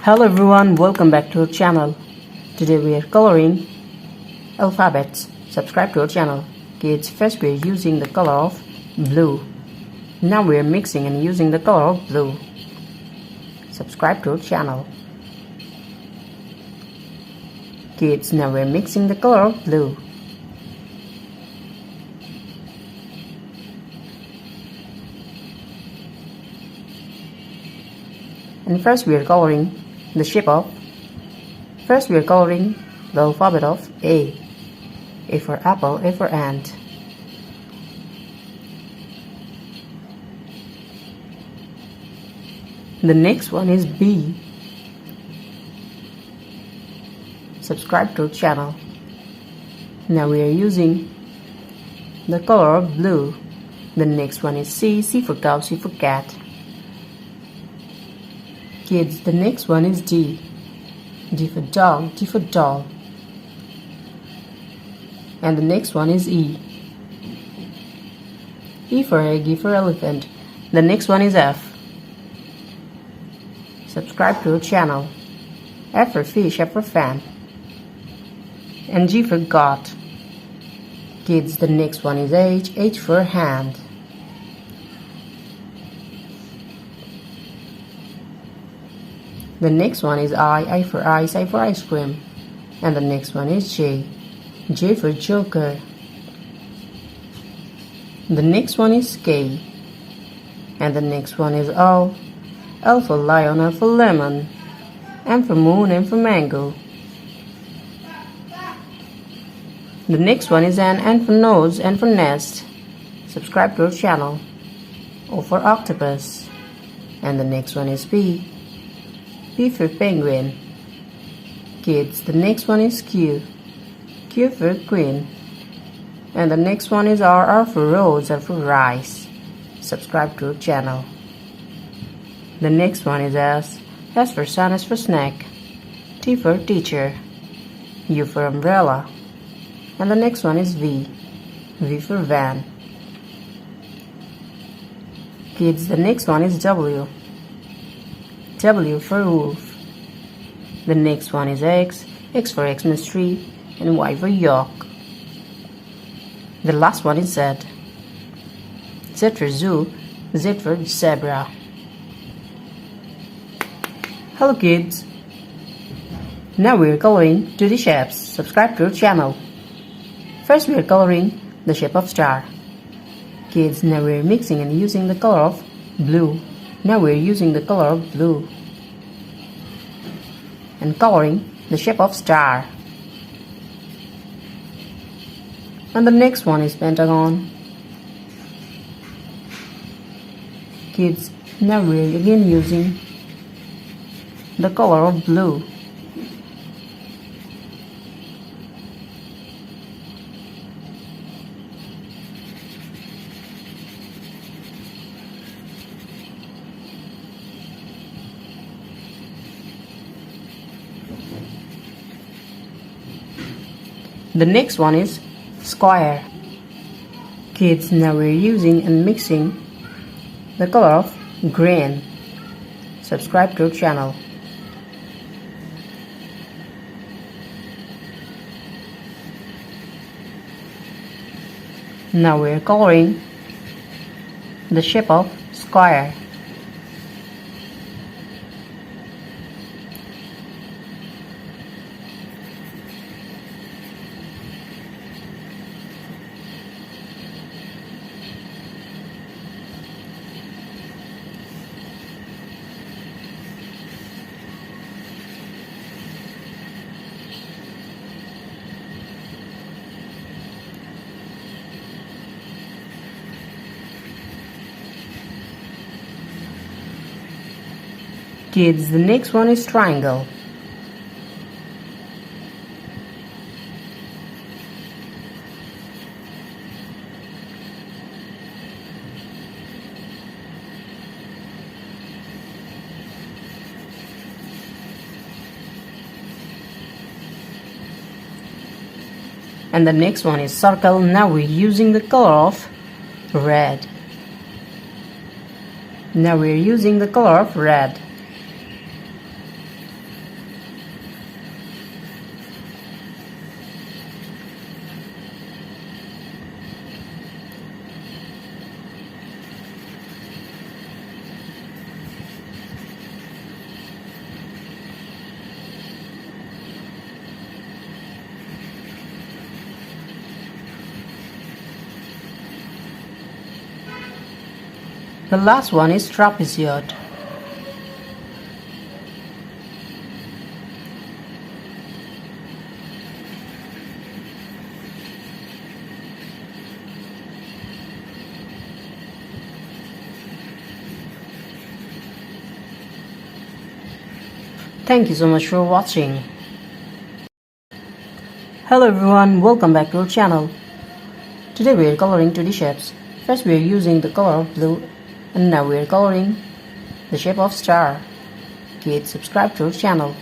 Hello everyone, welcome back to our channel. Today we are coloring alphabets. Subscribe to our channel. Kids, first we are using the color of blue. Now we are mixing and using the color of blue. Subscribe to our channel. Kids, now we are mixing the color of blue. And first we are coloring the shape of. First we are coloring the alphabet of A. A for apple, A for ant. The next one is B. Subscribe to our channel. Now we are using the color of blue. The next one is C. C for cow, C for cat. Kids, the next one is D. D for dog, D for doll. And the next one is E. E for egg, E for elephant. The next one is F. Subscribe to our channel. F for fish, F for fan. And G for goat. Kids, the next one is H. H for hand. The next one is I for ice, I for ice cream. And the next one is J. J for joker. The next one is K. And the next one is L. L for lion, L for lemon. M for moon, M for mango. The next one is N for nose, N for nest. Subscribe to our channel. O for octopus. And the next one is P. P for penguin. Kids, the next one is Q. Q for queen. And the next one is R. R for rose, R for rice. Subscribe to our channel. The next one is S. S for sun, S for snack. T for teacher. U for umbrella. And the next one is V. V for van. Kids, the next one is W. W for wolf. The next one is X. X for Xmas tree. And Y for York. The last one is Z. Z for zoo. Z for zebra. Hello kids. Now we are coloring 2D shapes. Subscribe to our channel. First we are coloring the shape of star. Kids, now we are mixing and using the color of blue. Now we are using the color of blue and coloring the shape of star. And the next one is pentagon. Kids, now we are again using the color of blue. The next one is square. Kids, now we're using and mixing the color of green. Subscribe to our channel. Now we're coloring the shape of square. Kids, the next one is triangle. And the next one is circle. Now we're using the color of red. Now we're using the color of red. The last one is trapezoid. Thank you so much for watching. Hello everyone, welcome back to our channel. Today we are coloring 2D shapes. First we are using the color of blue, and now we are coloring the shape of star. Kids, subscribe to our channel.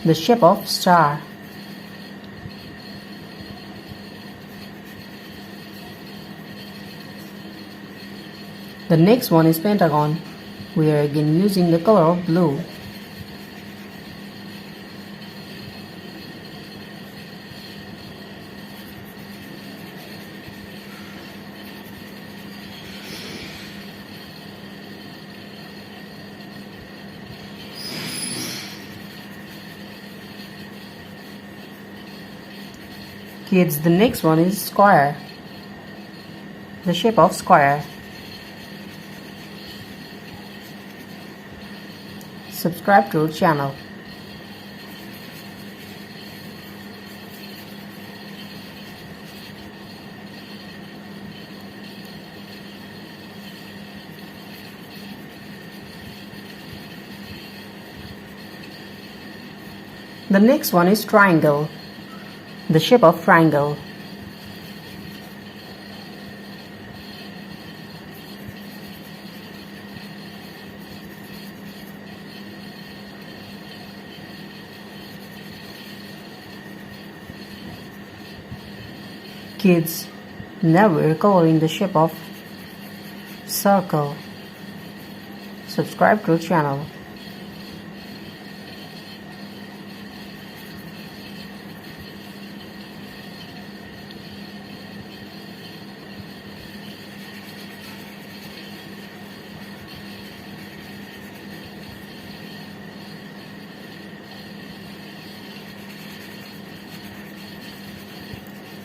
The shape of star. The next one is pentagon. We are again using the color of blue. Kids, the next one is square. The shape of square. Subscribe to our channel. The next one is triangle. The shape of triangle. Kids, now we're coloring the shape of circle. Subscribe to our channel.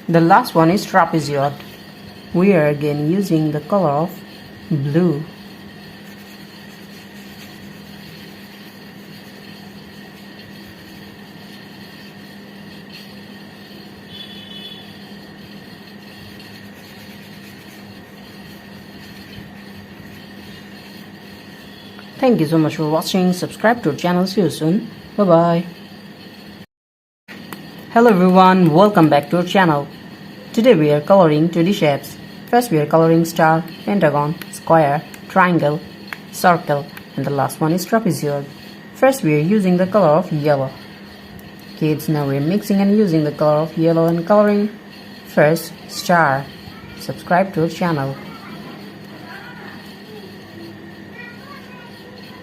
The last one is trapezoid. We are again using the color of blue. Thank you so much for watching. Subscribe to our channel. See you soon. Bye bye. Hello everyone, welcome back to our channel. Today we are coloring 2D shapes. First we are coloring star, pentagon, square, triangle, circle, and the last one is trapezoid. First we are using the color of yellow. Kids, now we are mixing and using the color of yellow and coloring first star. Subscribe to our channel.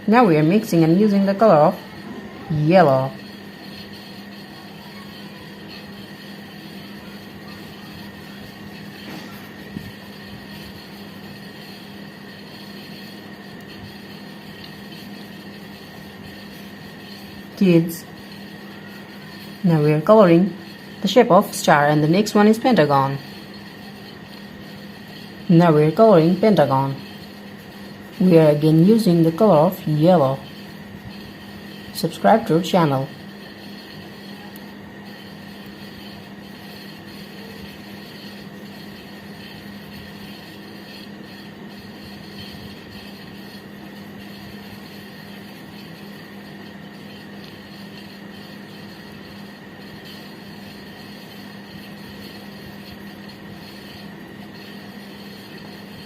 Now we are mixing and using the color of yellow. Kids, now we are coloring the shape of star, and the next one is pentagon. Now we are coloring pentagon. We are again using the color of yellow. Subscribe to our channel.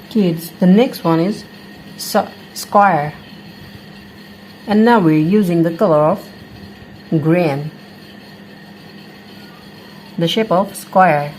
Kids, the next one is square, and now we're using the color of green. The shape of square.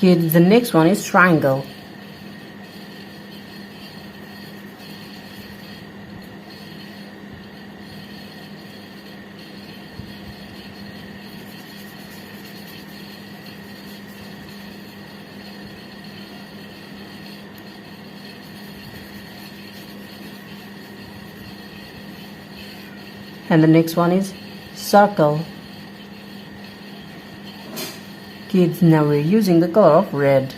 Kids, the next one is triangle. And the next one is circle. Kids, now we're using the color of red.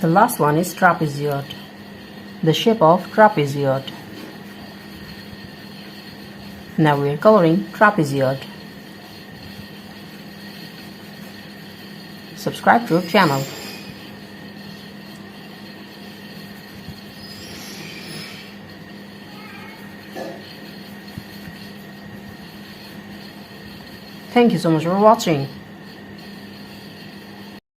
The last one is trapezoid, the shape of trapezoid. Now we are coloring trapezoid. Subscribe to our channel. Thank you so much for watching.